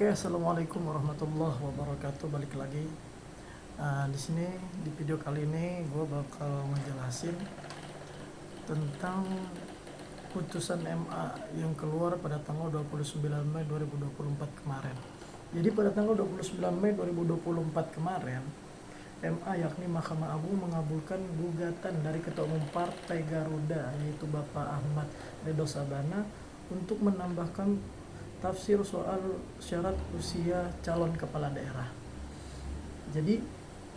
Oke, assalamualaikum warahmatullahi wabarakatuh. Balik lagi. Di sini di video kali ini gue bakal ngejelasin tentang putusan MA yang keluar pada tanggal 29 Mei 2024 kemarin. Jadi pada tanggal 29 Mei 2024 kemarin, MA yakni Mahkamah Agung mengabulkan gugatan dari Ketua Umum Partai Garuda yaitu Bapak Ahmad Ridho Sabana untuk menambahkan tafsir soal syarat usia calon kepala daerah. Jadi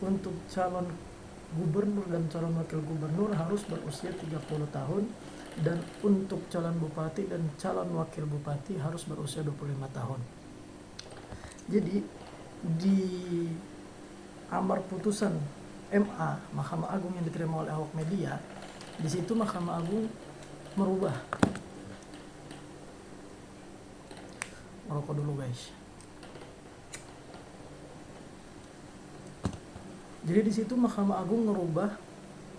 untuk calon gubernur dan calon wakil gubernur harus berusia 30 tahun, dan untuk calon bupati dan calon wakil bupati harus berusia 25 tahun. Jadi di amar putusan MA Mahkamah Agung yang diterima oleh awak media, di situ Mahkamah Agung merubah. Merokok dulu guys. Jadi di situ Mahkamah Agung merubah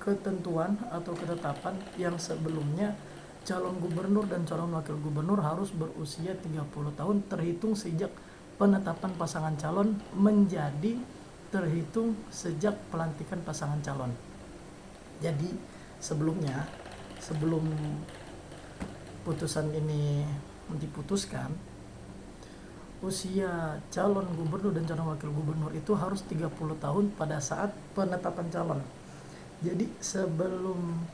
ketentuan atau ketetapan yang sebelumnya calon gubernur dan calon wakil gubernur harus berusia 30 tahun terhitung sejak penetapan pasangan calon menjadi terhitung sejak pelantikan pasangan calon. Jadi sebelum putusan ini diputuskan, usia calon gubernur dan calon wakil gubernur itu harus 30 tahun pada saat penetapan calon. Jadi sebelum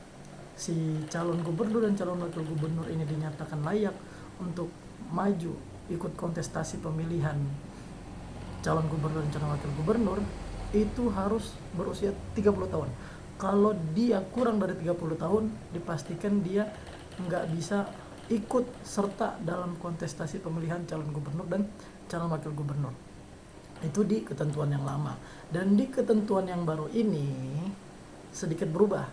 si calon gubernur dan calon wakil gubernur ini dinyatakan layak untuk maju ikut kontestasi pemilihan calon gubernur dan calon wakil gubernur, itu harus berusia 30 tahun. Kalau dia kurang dari 30 tahun, dipastikan dia nggak bisa ikut serta dalam kontestasi pemilihan calon gubernur dan calon wakil gubernur. Itu di ketentuan yang lama. Dan di ketentuan yang baru ini sedikit berubah.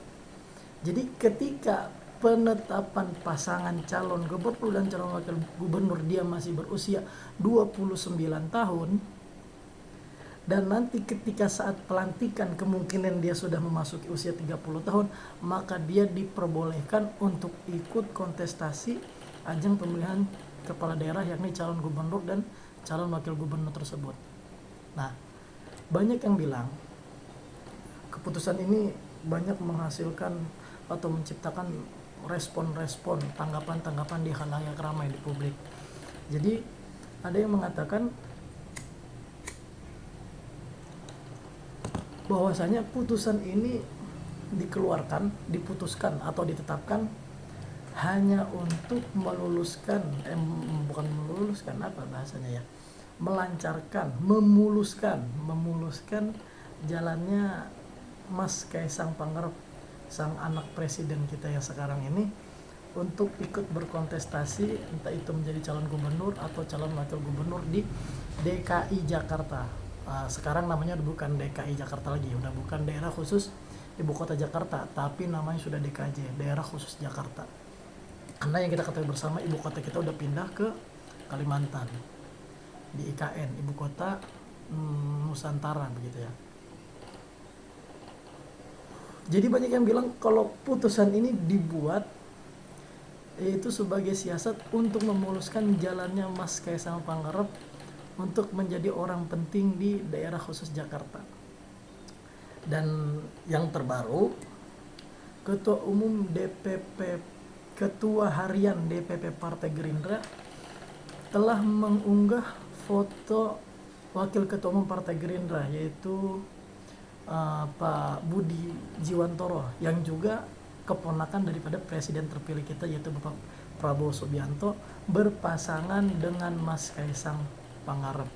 Jadi ketika penetapan pasangan calon gubernur dan calon wakil gubernur dia masih berusia 29 tahun, dan nanti ketika saat pelantikan kemungkinan dia sudah memasuki usia 30 tahun, maka dia diperbolehkan untuk ikut kontestasi ajang pemilihan kepala daerah yakni calon gubernur dan calon wakil gubernur tersebut. Nah, banyak yang bilang keputusan ini banyak menghasilkan atau menciptakan respon-respon, tanggapan-tanggapan di khalayak ramai di publik. Jadi ada yang mengatakan bahwasanya putusan ini diputuskan atau ditetapkan hanya untuk memuluskan jalannya Mas Kaisang Pangarep, sang anak presiden kita yang sekarang ini, untuk ikut berkontestasi entah itu menjadi calon gubernur atau calon wakil gubernur di DKI Jakarta. Sekarang namanya bukan DKI Jakarta lagi, udah bukan daerah khusus ibu kota Jakarta, tapi namanya sudah DKJ, daerah khusus Jakarta. Karena yang kita ketahui bersama, ibu kota kita udah pindah ke Kalimantan, di IKN, ibu kota Nusantara begitu ya. Jadi banyak yang bilang kalau putusan ini dibuat yaitu sebagai siasat untuk memuluskan jalannya Mas Kaisang Pangarep untuk menjadi orang penting di daerah khusus Jakarta. Dan yang terbaru, Ketua Harian DPP Partai Gerindra telah mengunggah foto Wakil Ketua Umum Partai Gerindra yaitu Pak Budi Jiwantoro, yang juga keponakan daripada presiden terpilih kita yaitu Bapak Prabowo Subianto, berpasangan dengan Mas Kaisang Pangarep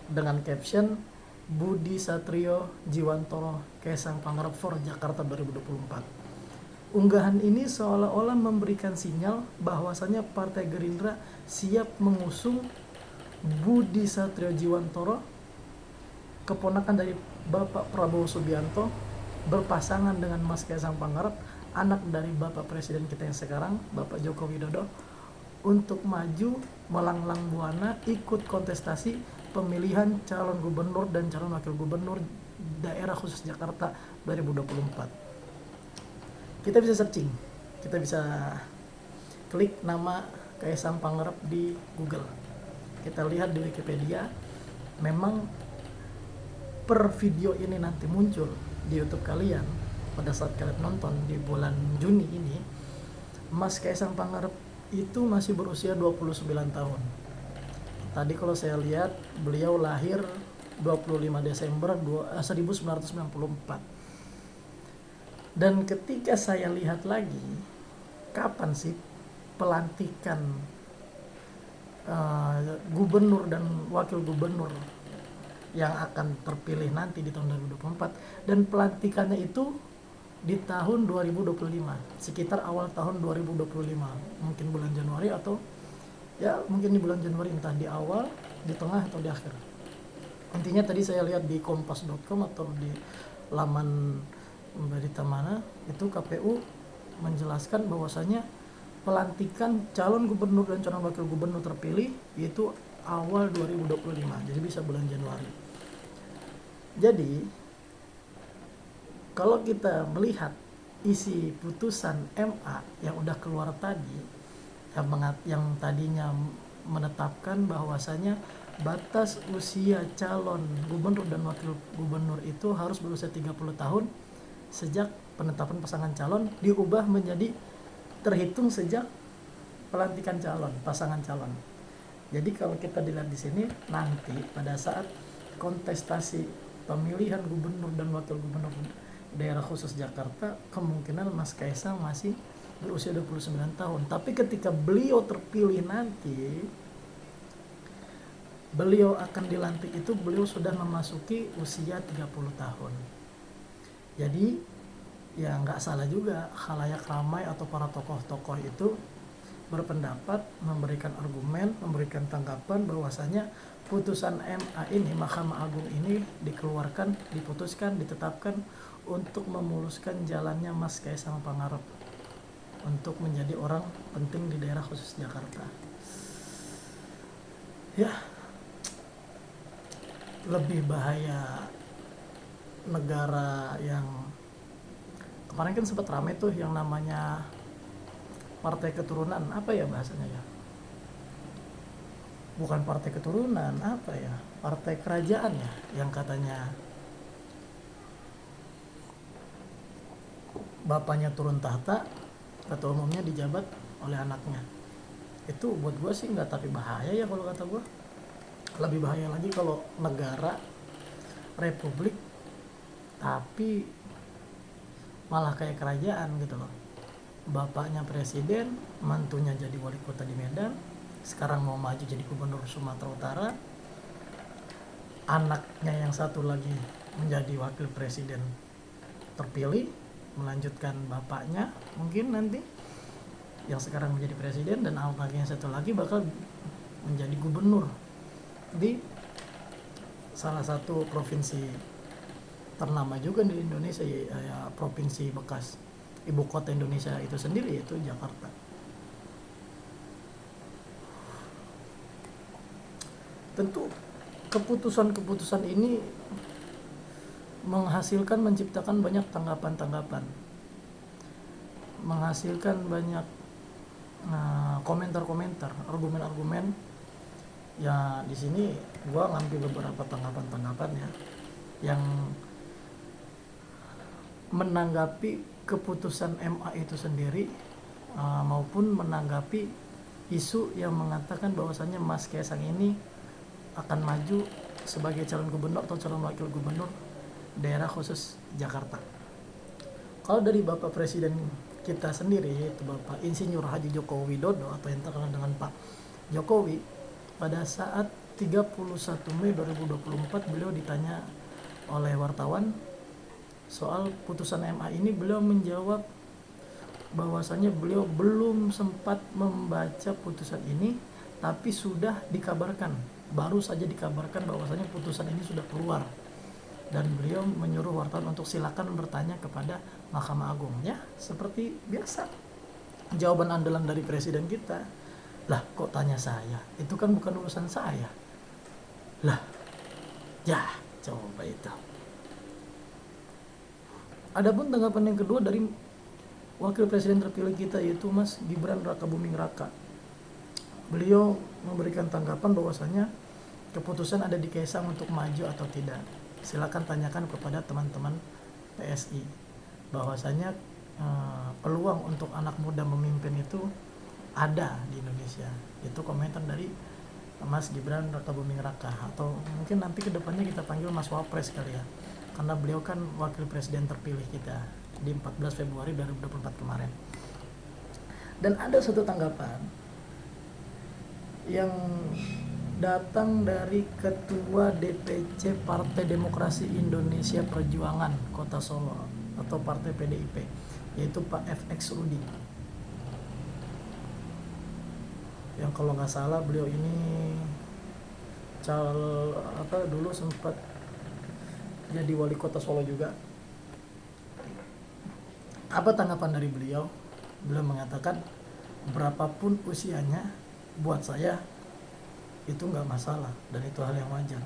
dengan caption Budi Satrio Jiwantoro Kaisang Pangarep for Jakarta 2024. Unggahan ini seolah-olah memberikan sinyal bahwasannya Partai Gerindra siap mengusung Budi Satrio Jiwantoro, keponakan dari Bapak Prabowo Subianto, berpasangan dengan Mas Kaisang Pangarep, anak dari Bapak Presiden kita yang sekarang, Bapak Joko Widodo, untuk maju melanglang buana ikut kontestasi pemilihan calon gubernur dan calon wakil gubernur daerah khusus Jakarta 2024. Kita bisa searching, kita bisa klik nama Kaisang Pangarep di Google. kita lihat di Wikipedia, memang per video ini nanti muncul di YouTube kalian pada saat kalian nonton di bulan Juni ini, Mas Kaisang Pangarep itu masih berusia 29 tahun. Tadi kalau saya lihat beliau lahir 25 Desember 1994. Dan ketika saya lihat lagi, kapan sih pelantikan gubernur dan wakil gubernur yang akan terpilih nanti di tahun 2024, dan pelantikannya itu di tahun 2025, sekitar awal tahun 2025, mungkin bulan Januari atau ya mungkin di bulan Januari, entah di awal, di tengah atau di akhir. Intinya tadi saya lihat di kompas.com atau di laman berita mana itu KPU menjelaskan bahwasanya pelantikan calon gubernur dan calon wakil gubernur terpilih itu awal 2025, jadi bisa bulan Januari. Jadi kalau kita melihat isi putusan MA yang udah keluar tadi, yang tadinya menetapkan bahwasanya batas usia calon gubernur dan wakil gubernur itu harus berusia 30 tahun sejak penetapan pasangan calon, diubah menjadi terhitung sejak pelantikan calon, pasangan calon. Jadi kalau kita dilihat di sini, nanti pada saat kontestasi pemilihan gubernur dan wakil gubernur daerah khusus Jakarta, kemungkinan Mas Kaisang masih berusia 29 tahun. Tapi ketika beliau terpilih nanti, beliau akan dilantik itu beliau sudah memasuki usia 30 tahun. Jadi ya nggak salah juga khalayak ramai atau para tokoh-tokoh itu berpendapat, memberikan argumen, memberikan tanggapan bahwasanya putusan MA ini, Mahkamah Agung ini dikeluarkan, diputuskan, ditetapkan untuk memuluskan jalannya Mas Kaisang Pangarep untuk menjadi orang penting di daerah khusus Jakarta. Ya, lebih bahaya negara yang kemarin kan sempat ramai tuh yang namanya partai keturunan, apa ya bahasanya ya, bukan partai keturunan, apa ya, partai kerajaan ya, yang katanya bapaknya turun tahta, ketua umumnya dijabat oleh anaknya. Itu buat gue sih nggak, tapi bahaya ya kalau kata gue. Lebih bahaya lagi kalau negara republik tapi malah kayak kerajaan gitu loh. Bapaknya presiden, mantunya jadi wali kota di Medan, sekarang mau maju jadi gubernur Sumatera Utara, anaknya yang satu lagi menjadi wakil presiden terpilih, melanjutkan bapaknya mungkin nanti yang sekarang menjadi presiden, dan anaknya yang satu lagi bakal menjadi gubernur di salah satu provinsi ternama juga di Indonesia, ya provinsi bekas ibu kota Indonesia itu sendiri, yaitu Jakarta. Tentu keputusan-keputusan ini menciptakan banyak tanggapan-tanggapan, menghasilkan banyak komentar-komentar, argumen-argumen. Ya di sini gua ngambil beberapa tanggapan-tanggapan ya yang menanggapi keputusan MA itu sendiri, maupun menanggapi isu yang mengatakan bahwasannya Mas Kaisang ini akan maju sebagai calon gubernur atau calon wakil gubernur daerah khusus Jakarta. Kalau dari Bapak Presiden kita sendiri, yaitu Bapak Insinyur Haji Joko Widodo atau yang terkenal dengan Pak Jokowi, pada saat 31 Mei 2024 beliau ditanya oleh wartawan soal putusan MA ini, beliau menjawab bahwasanya beliau belum sempat membaca putusan ini, tapi sudah dikabarkan, baru saja dikabarkan bahwasanya putusan ini sudah keluar, dan beliau menyuruh wartawan untuk silakan bertanya kepada Mahkamah Agung. Ya, seperti biasa jawaban andalan dari presiden kita. Lah kok tanya saya, itu kan bukan urusan saya. Lah ya coba itu. Adapun tanggapan yang kedua dari wakil presiden terpilih kita, yaitu Mas Gibran Raka Buming Raka. beliau memberikan tanggapan bahwasanya keputusan ada di Kaisang untuk maju atau tidak. Silakan tanyakan kepada teman-teman PSI bahwasanya peluang untuk anak muda memimpin itu ada di Indonesia. Itu komentar dari Mas Gibran Rakabuming Raka, atau mungkin nanti kedepannya kita panggil Mas Wapres kali ya, karena beliau kan wakil presiden terpilih kita di 14 Februari 2024 kemarin. Dan ada satu tanggapan yang datang dari Ketua DPC Partai Demokrasi Indonesia Perjuangan Kota Solo atau Partai PDIP, yaitu Pak FX Rudi, yang kalau nggak salah beliau ini dulu sempat jadi wali kota Solo juga. Apa tanggapan dari beliau? Beliau mengatakan berapapun usianya buat saya itu nggak masalah dan itu hal yang wajar.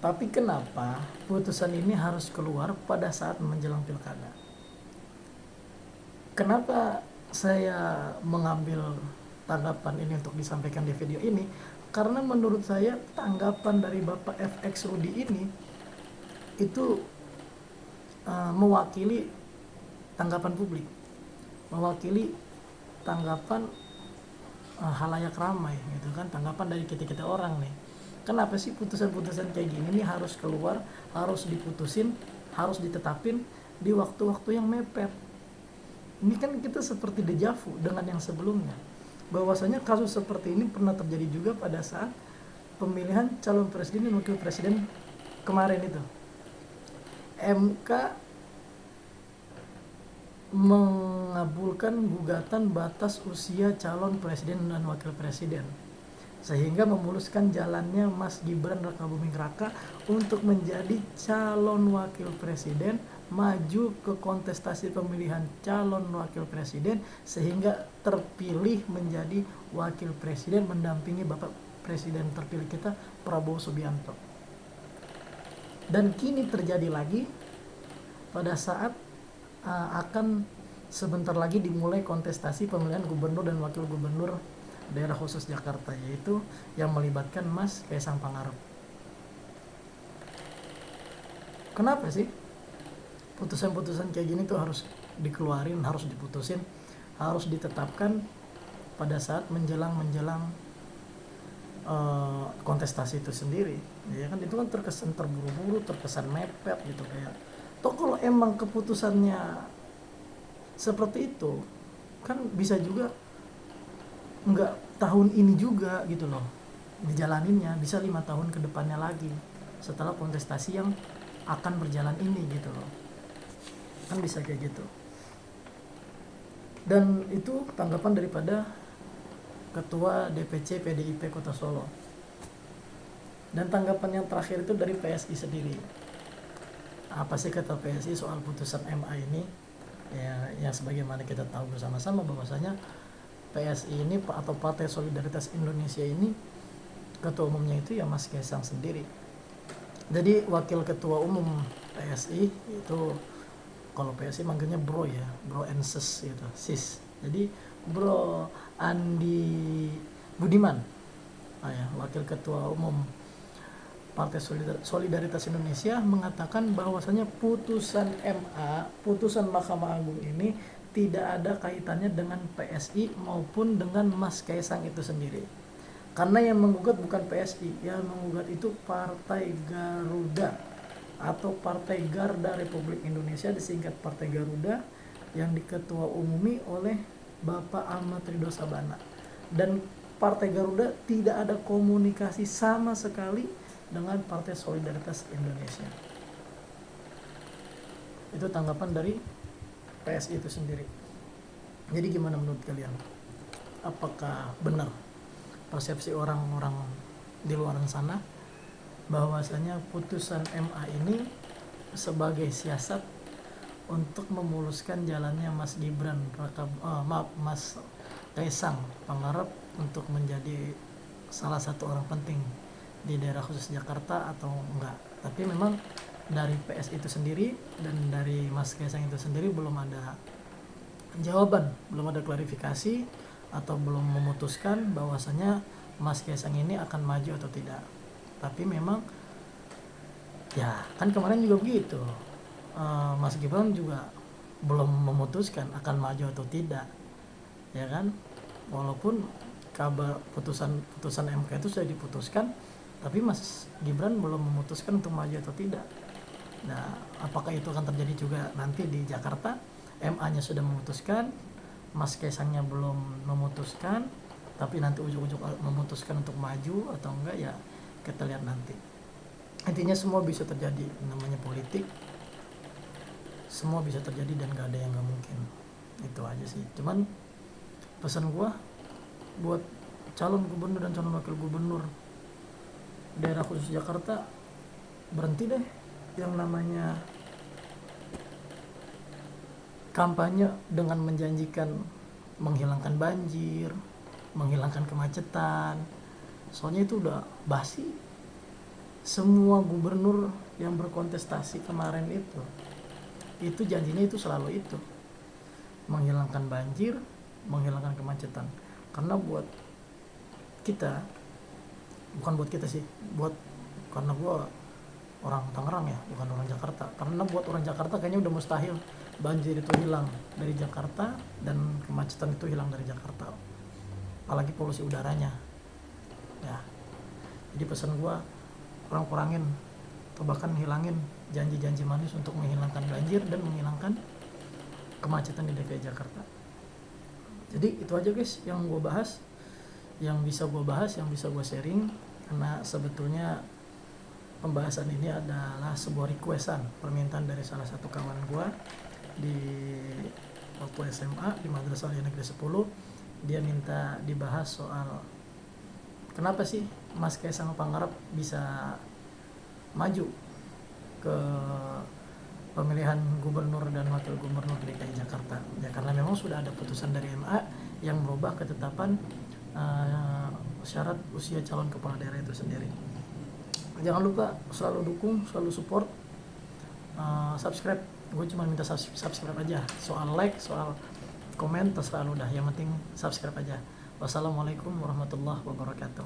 Tapi kenapa putusan ini harus keluar pada saat menjelang pilkada? Kenapa saya mengambil tanggapan ini untuk disampaikan di video ini? Karena menurut saya tanggapan dari Bapak FX Rudi ini itu mewakili tanggapan publik, mewakili tanggapan halayak ramai gitu kan, tanggapan dari kita orang nih. Kenapa sih putusan-putusan kayak gini nih harus keluar, harus diputusin, harus ditetapin di waktu-waktu yang mepet? Ini kan kita seperti dejavu dengan yang sebelumnya, bahwasanya kasus seperti ini pernah terjadi juga pada saat pemilihan calon presiden dan wakil presiden kemarin itu. MK mengabulkan gugatan batas usia calon presiden dan wakil presiden, sehingga memuluskan jalannya Mas Gibran Rakabuming Raka untuk menjadi calon wakil presiden, maju ke kontestasi pemilihan calon wakil presiden, sehingga terpilih menjadi wakil presiden mendampingi Bapak Presiden terpilih kita Prabowo Subianto. Dan kini terjadi lagi pada saat akan sebentar lagi dimulai kontestasi pemilihan gubernur dan wakil gubernur daerah khusus Jakarta, yaitu yang melibatkan Mas Kaisang Pangarep. Kenapa sih putusan-putusan kayak gini tuh harus dikeluarin, harus diputusin, harus ditetapkan pada saat menjelang kontestasi itu sendiri? Ya kan, itu kan terkesan terburu-buru, terkesan mepet gitu. Kayak toh kalau emang keputusannya seperti itu kan bisa juga nggak tahun ini juga gitu loh dijalaninnya, bisa 5 tahun ke depannya lagi setelah kontestasi yang akan berjalan ini gitu loh, kan bisa kayak gitu. Dan itu tanggapan daripada Ketua DPC PDIP Kota Solo. Dan tanggapan yang terakhir itu dari PSI sendiri. Apa sih kata PSI soal putusan MA ini? Ya sebagaimana kita tahu bersama-sama bahwasanya PSI ini atau Partai Solidaritas Indonesia ini ketua umumnya itu ya Mas Kaisang sendiri. Jadi wakil ketua umum PSI itu, kalau PSI manggilnya bro ya, bro and sis gitu, sis. Jadi Bro Andi Budiman, ya, wakil ketua umum Partai Solidaritas Indonesia, mengatakan bahwasanya putusan MA, putusan Mahkamah Agung ini tidak ada kaitannya dengan PSI maupun dengan Mas Kaisang itu sendiri. Karena yang menggugat bukan PSI, yang menggugat itu Partai Garuda atau Partai Garda Republik Indonesia, disingkat Partai Garuda, yang diketua umumi oleh Bapak Ahmad Ridho Sabana. Dan Partai Garuda tidak ada komunikasi sama sekali dengan Partai Solidaritas Indonesia. Itu tanggapan dari PSI itu sendiri. Jadi gimana menurut kalian? Apakah benar persepsi orang-orang di luar sana bahwasanya putusan MA ini sebagai siasat untuk memuluskan jalannya Mas Kaisang Pangarep untuk menjadi salah satu orang penting di daerah khusus Jakarta atau enggak? Tapi memang dari PS itu sendiri dan dari Mas Kaisang itu sendiri belum ada jawaban, belum ada klarifikasi atau belum memutuskan bahwasanya Mas Kaisang ini akan maju atau tidak. Tapi memang ya kan kemarin juga begitu, Mas Gibran juga belum memutuskan akan maju atau tidak, ya kan, walaupun kabar putusan MK itu sudah diputuskan, tapi Mas Gibran belum memutuskan untuk maju atau tidak. Nah, apakah itu akan terjadi juga nanti di Jakarta? MA-nya sudah memutuskan, Mas Kaisangnya belum memutuskan, tapi nanti ujung-ujung memutuskan untuk maju atau enggak, ya kita lihat nanti. Intinya semua bisa terjadi, namanya politik, semua bisa terjadi dan gak ada yang gak mungkin. Itu aja sih. Cuman pesan gua buat calon gubernur dan calon wakil gubernur daerah khusus Jakarta, berhenti deh yang namanya kampanye dengan menjanjikan menghilangkan banjir, menghilangkan kemacetan. Soalnya itu udah basi. Semua gubernur yang berkontestasi kemarin itu janjinya itu selalu itu, menghilangkan banjir, menghilangkan kemacetan. Karena buat kita, bukan buat kita sih, karena gua orang Tangerang ya, bukan orang Jakarta. Karena buat orang Jakarta kayaknya udah mustahil banjir itu hilang dari Jakarta dan kemacetan itu hilang dari Jakarta, apalagi polusi udaranya ya. Jadi pesan gua, kurang-kurangin atau bahkan hilangin janji-janji manis untuk menghilangkan banjir dan menghilangkan kemacetan di DKI Jakarta. Jadi itu aja guys yang gua bahas, yang bisa gua sharing, karena sebetulnya pembahasan ini adalah sebuah requestan, permintaan dari salah satu kawan gua di waktu SMA di Madrasah Aliyah Negeri 10. Dia minta dibahas soal kenapa sih Mas Kaisang Pangarep bisa maju ke pemilihan gubernur dan wakil gubernur DKI Jakarta. Ya karena memang sudah ada putusan dari MA yang merubah ketetapan syarat usia calon kepala daerah itu sendiri. Jangan lupa selalu dukung, selalu support, subscribe. Gue cuma minta subscribe aja. Soal like, soal komen terserah lu dah, yang penting subscribe aja. Wassalamualaikum warahmatullahi wabarakatuh.